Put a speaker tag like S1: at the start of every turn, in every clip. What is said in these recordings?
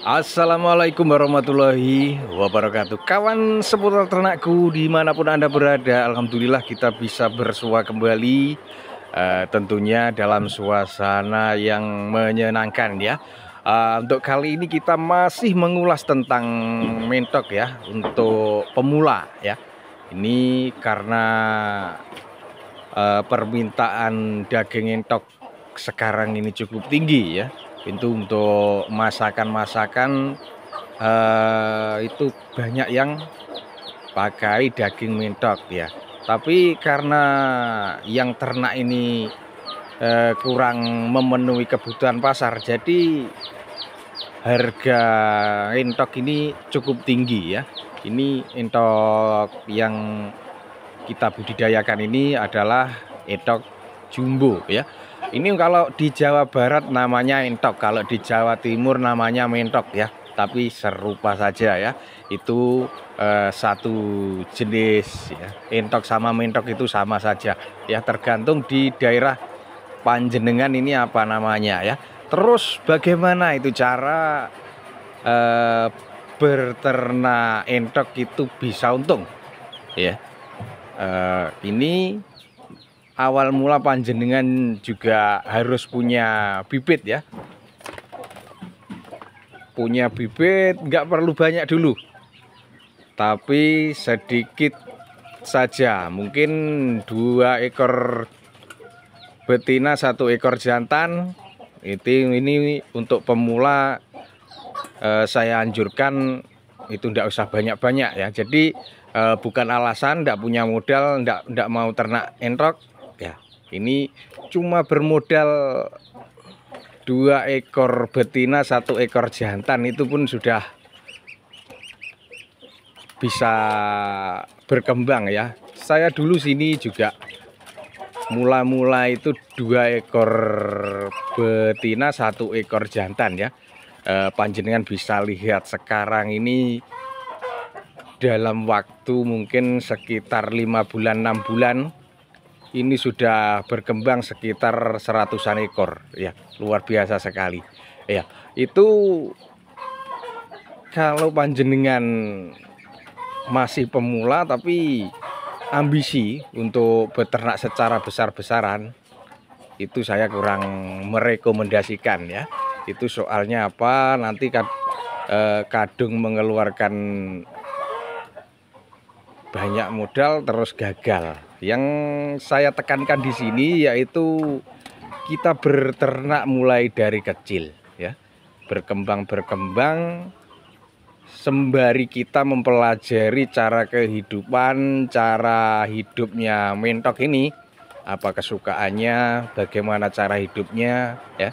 S1: Assalamualaikum warahmatullahi wabarakatuh. Kawan seputar ternakku dimanapun Anda berada, alhamdulillah kita bisa bersua kembali, tentunya dalam suasana yang menyenangkan ya. Untuk kali ini kita masih mengulas tentang mentok ya, untuk pemula ya. Ini karena permintaan daging entok sekarang ini cukup tinggi ya. Itu untuk masakan-masakan itu banyak yang pakai daging mentok ya. Tapi karena yang ternak ini kurang memenuhi kebutuhan pasar, jadi harga entok ini cukup tinggi ya. Ini entok yang kita budidayakan ini adalah entok jumbo ya. Ini kalau di Jawa Barat namanya entok, kalau di Jawa Timur namanya mentok ya. Tapi serupa saja ya. Itu satu jenis ya. Entok sama mentok itu sama saja ya, tergantung di daerah panjenengan ini apa namanya ya. Terus bagaimana itu cara berternak entok itu bisa untung ya. Ini awal mula panjenengan juga harus punya bibit ya. Punya bibit nggak perlu banyak dulu, tapi sedikit saja, mungkin 2 ekor betina 1 ekor jantan. Ini untuk pemula saya anjurkan itu ndak usah banyak-banyak ya. Jadi bukan alasan ndak punya modal, ndak mau ternak entok ya. Ini cuma bermodal 2 ekor betina 1 ekor jantan, itu pun sudah bisa berkembang ya. Saya dulu sini juga mula-mula itu 2 ekor betina 1 ekor jantan ya. Panjenengan bisa lihat sekarang ini dalam waktu mungkin sekitar 5 bulan 6 bulan ini sudah berkembang sekitar 100-an ekor ya, luar biasa sekali ya. Itu kalau panjenengan masih pemula tapi ambisi untuk beternak secara besar-besaran, itu saya kurang merekomendasikan ya. Itu soalnya apa, nanti kadung mengeluarkan banyak modal terus gagal. Yang saya tekankan di sini yaitu kita berternak mulai dari kecil ya, berkembang sembari kita mempelajari cara kehidupan, cara hidupnya mentok ini, apa kesukaannya, bagaimana cara hidupnya ya.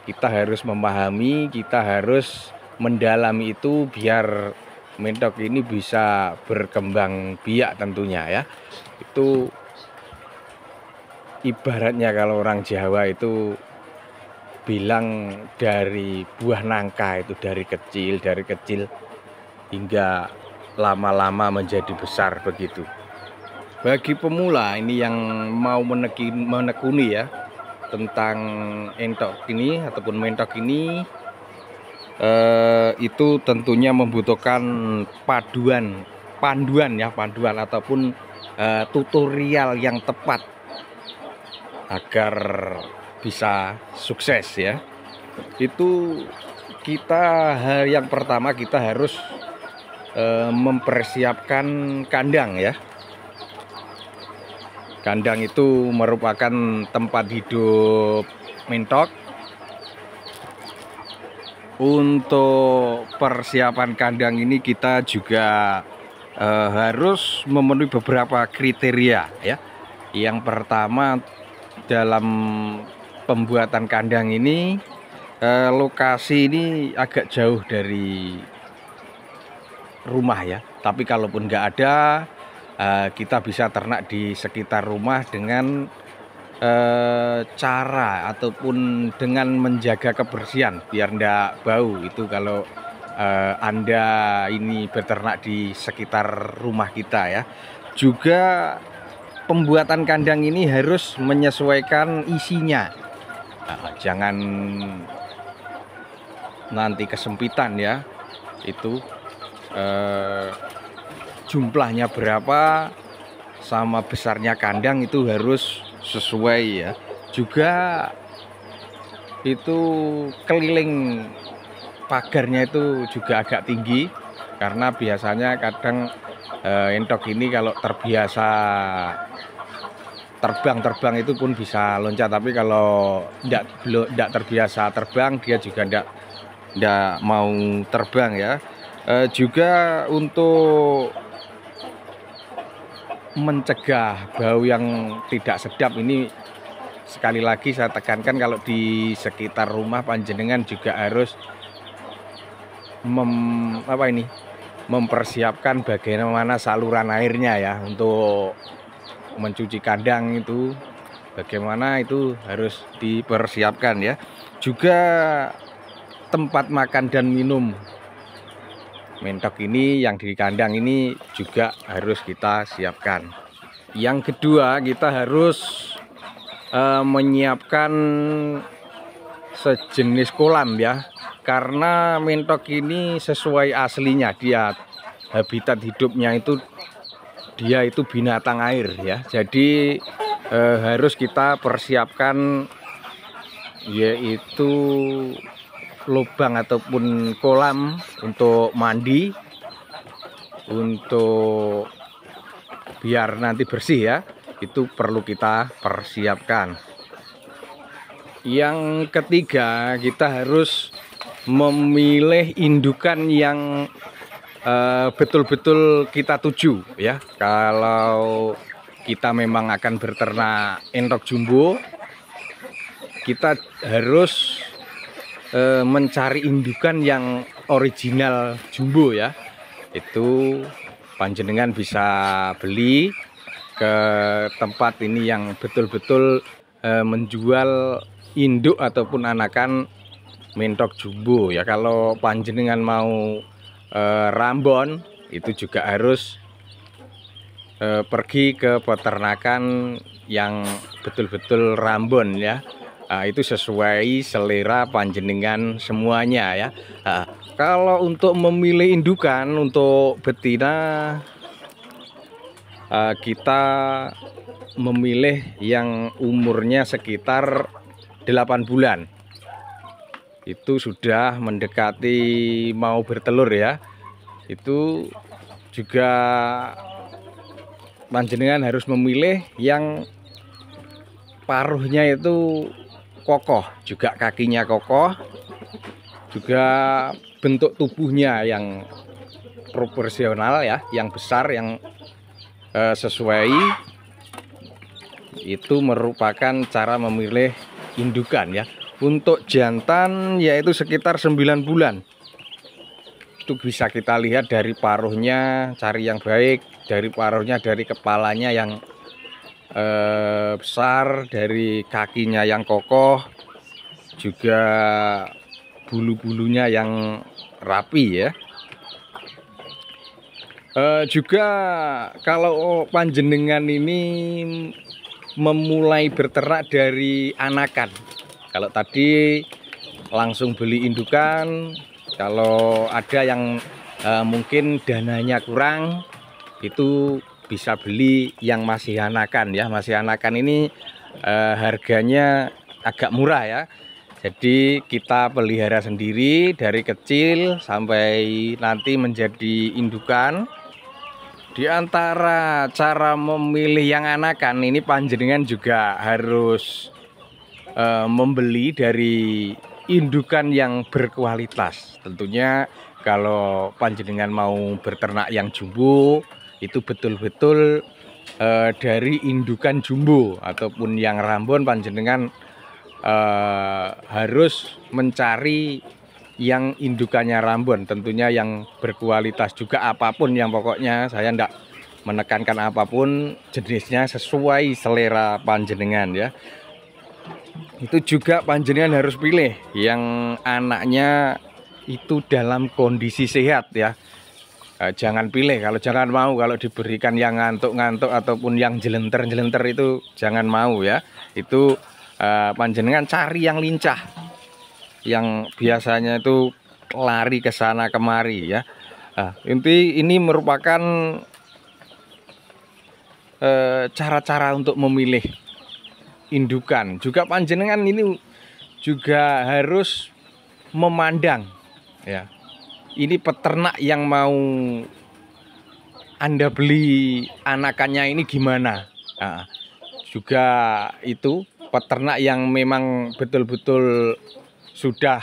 S1: Kita harus memahami, kita harus mendalami itu biar mentok ini bisa berkembang biak tentunya ya. Itu ibaratnya kalau orang Jawa itu bilang dari buah nangka, itu dari kecil hingga lama-lama menjadi besar begitu. Bagi pemula ini yang mau menekuni ya tentang entok ini ataupun mentok ini, itu tentunya membutuhkan panduan ataupun tutorial yang tepat agar bisa sukses ya. Itu yang pertama kita harus mempersiapkan kandang ya. Kandang itu merupakan tempat hidup mentok. Untuk persiapan kandang ini kita juga harus memenuhi beberapa kriteria ya. Yang pertama, dalam pembuatan kandang ini lokasi ini agak jauh dari rumah ya. Tapi kalaupun nggak ada, kita bisa ternak di sekitar rumah dengan cara ataupun dengan menjaga kebersihan biar ndak bau. Itu kalau Anda ini beternak di sekitar rumah kita ya. Juga pembuatan kandang ini harus menyesuaikan isinya. Jangan nanti kesempitan ya, itu jumlahnya berapa sama besarnya kandang itu harus sesuai ya. Juga itu keliling pagarnya itu juga agak tinggi, karena biasanya kadang entok ini kalau terbiasa terbang itu pun bisa loncat, tapi kalau tidak terbiasa terbang dia juga tidak mau terbang ya. Juga untuk mencegah bau yang tidak sedap ini, sekali lagi saya tekankan kalau di sekitar rumah panjenengan juga harus mempersiapkan bagaimana saluran airnya ya, untuk mencuci kandang itu bagaimana itu harus dipersiapkan ya. Juga tempat makan dan minum mentok ini yang di kandang ini juga harus kita siapkan. Yang kedua, kita harus menyiapkan sejenis kolam ya, karena mentok ini sesuai aslinya, dia habitat hidupnya itu dia itu binatang air ya. Jadi harus kita persiapkan yaitu lubang ataupun kolam untuk mandi, untuk biar nanti bersih ya, itu perlu kita persiapkan. Yang ketiga, kita harus memilih indukan yang betul-betul kita tuju ya. Kalau kita memang akan berternak entok jumbo, kita harus mencari indukan yang original jumbo ya. Itu panjenengan bisa beli ke tempat ini yang betul-betul menjual induk ataupun anakan mentok jumbo ya. Kalau panjenengan mau rambon, itu juga harus pergi ke peternakan yang betul-betul rambon ya. Itu sesuai selera panjenengan semuanya ya. Kalau untuk memilih indukan untuk betina, kita memilih yang umurnya sekitar 8 bulan. Itu sudah mendekati mau bertelur ya. Itu juga panjenengan harus memilih yang paruhnya itu kokoh, juga kakinya kokoh, juga bentuk tubuhnya yang proporsional ya, yang besar, yang sesuai. Itu merupakan cara memilih indukan ya. Untuk jantan yaitu sekitar 9 bulan. Itu bisa kita lihat dari paruhnya, cari yang baik, dari paruhnya, dari kepalanya yang besar, dari kakinya yang kokoh, juga bulu-bulunya yang rapi ya. Juga kalau panjenengan ini memulai berternak dari anakan, kalau tadi langsung beli indukan, kalau ada yang mungkin dananya kurang, itu bisa beli yang masih anakan ya. Masih anakan ini harganya agak murah ya. Jadi kita pelihara sendiri dari kecil sampai nanti menjadi indukan. Di antara cara memilih yang anakan ini, panjenengan juga harus membeli dari indukan yang berkualitas. Tentunya kalau panjenengan mau berternak yang jumbo, itu betul-betul dari indukan jumbo ataupun yang rambon, panjenengan harus mencari yang indukannya rambon, tentunya yang berkualitas juga. Apapun yang pokoknya saya tidak menekankan apapun, jenisnya sesuai selera panjenengan ya. Itu juga panjenengan harus pilih yang anaknya itu dalam kondisi sehat ya. Jangan pilih, jangan mau kalau diberikan yang ngantuk-ngantuk ataupun yang jelenter-jelenter, itu jangan mau ya. Itu panjenengan cari yang lincah. yang biasanya itu lari ke sana kemari ya. Nah, ini merupakan cara-cara untuk memilih indukan. Juga panjenengan ini juga harus memandang ya. Ini peternak yang mau Anda beli anakannya ini gimana. Nah, juga itu peternak yang memang betul-betul sudah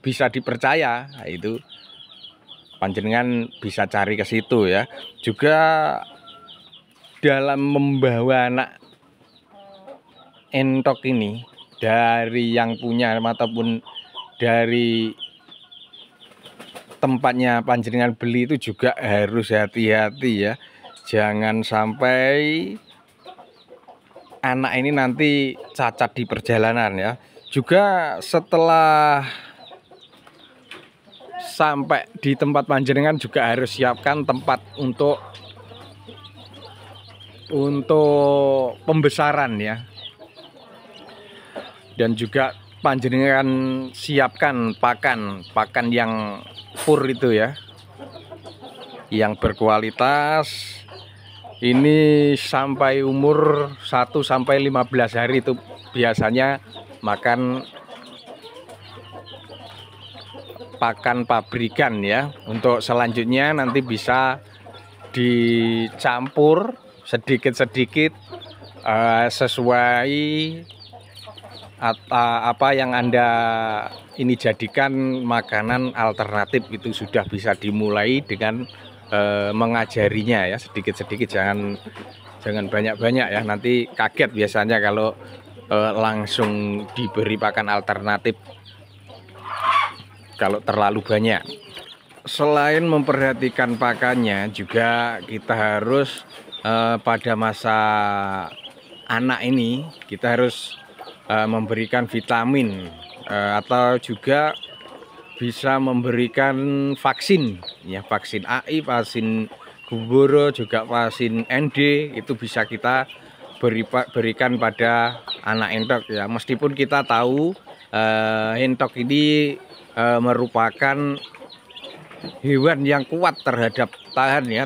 S1: bisa dipercaya, nah, itu panjenengan bisa cari ke situ ya. Juga dalam membawa anak entok ini dari yang punya ataupun dari tempatnya panjenengan beli itu juga harus hati-hati ya. Jangan sampai anak ini nanti cacat di perjalanan ya. Juga setelah sampai di tempat panjenengan juga harus siapkan tempat untuk pembesaran ya. Dan juga panjenengan siapkan pakan yang pur itu ya, yang berkualitas. Ini sampai umur 1 sampai 15 hari itu biasanya makan pakan pabrikan ya. Untuk selanjutnya nanti bisa dicampur sedikit-sedikit sesuai apa yang Anda ini jadikan makanan alternatif. Itu sudah bisa dimulai dengan mengajarinya ya, sedikit-sedikit, jangan banyak-banyak ya, nanti kaget biasanya kalau langsung diberi pakan alternatif kalau terlalu banyak. Selain memperhatikan pakannya, juga kita harus pada masa anak ini kita harus memberikan vitamin atau juga bisa memberikan vaksin ya, vaksin AI, vaksin Gumboro, juga vaksin ND. Itu bisa kita berikan pada anak entok ya. Meskipun kita tahu entok ini merupakan hewan yang kuat terhadap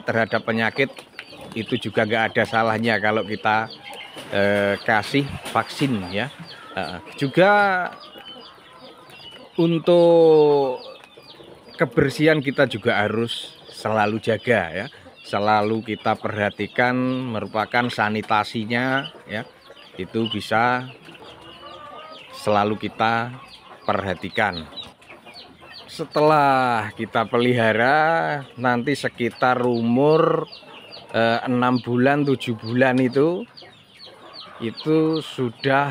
S1: terhadap penyakit, itu juga nggak ada salahnya kalau kita kasih vaksin ya. Juga untuk kebersihan kita juga harus selalu jaga ya, selalu kita perhatikan, merupakan sanitasinya ya, itu bisa selalu kita perhatikan. Setelah kita pelihara, nanti sekitar umur 6 bulan 7 bulan itu sudah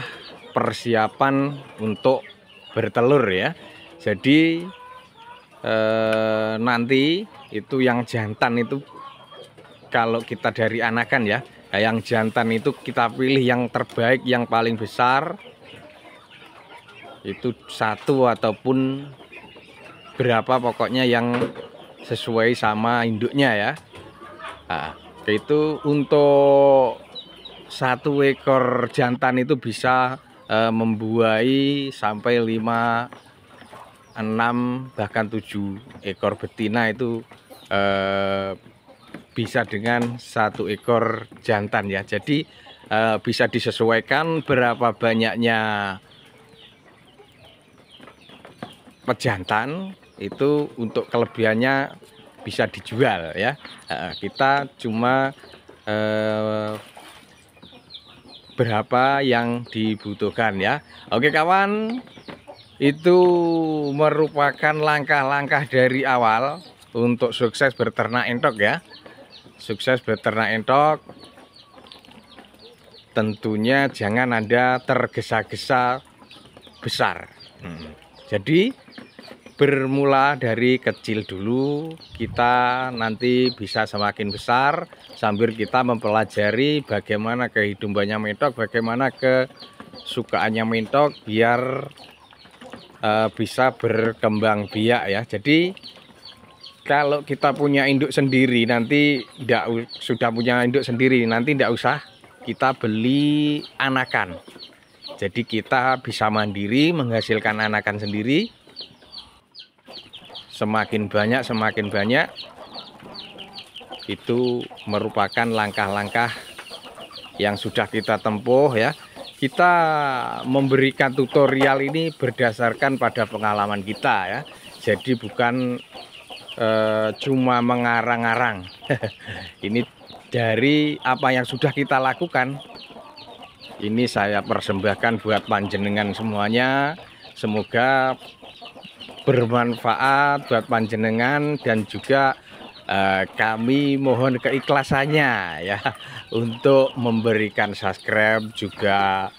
S1: persiapan untuk bertelur ya. Jadi nanti itu yang jantan itu, kalau kita dari anakan ya, yang jantan itu kita pilih yang terbaik, yang paling besar, itu 1 ataupun berapa pokoknya yang sesuai sama induknya ya. Nah, itu untuk 1 ekor jantan itu bisa membuahi sampai 5, 6 bahkan 7 ekor betina. Itu bisa dengan 1 ekor jantan ya. Jadi bisa disesuaikan berapa banyaknya pejantan, itu untuk kelebihannya bisa dijual ya. Kita cuma berapa yang dibutuhkan ya. Oke kawan, itu merupakan langkah-langkah dari awal untuk sukses berternak entok ya. Sukses berternak entok, tentunya jangan Anda tergesa-gesa besar. Jadi bermula dari kecil dulu, kita nanti bisa semakin besar sambil kita mempelajari bagaimana kehidupannya mentok, bagaimana kesukaannya mentok, biar bisa berkembang biak ya. Jadi kalau kita punya induk sendiri, nanti sudah punya induk sendiri, nanti tidak usah kita beli anakan. Jadi kita bisa mandiri menghasilkan anakan sendiri. Semakin banyak itu merupakan langkah-langkah yang sudah kita tempuh ya. Kita memberikan tutorial ini berdasarkan pada pengalaman kita ya. Jadi bukan cuma mengarang-arang. Ini dari apa yang sudah kita lakukan. Ini saya persembahkan buat panjenengan semuanya. Semoga bermanfaat buat panjenengan, dan juga kami mohon keikhlasannya ya untuk memberikan subscribe, juga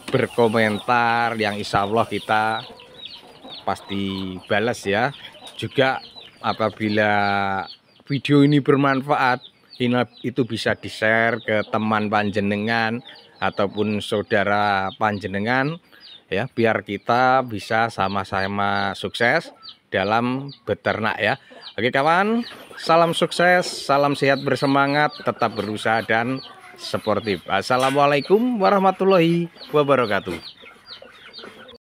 S1: berkomentar yang insya Allah kita pasti balas ya. Juga apabila video ini bermanfaat, itu bisa di-share ke teman panjenengan ataupun saudara panjenengan ya, biar kita bisa sama-sama sukses dalam beternak ya. Oke kawan, salam sukses, salam sehat, bersemangat, tetap berusaha dan sportif. Assalamualaikum warahmatullahi wabarakatuh.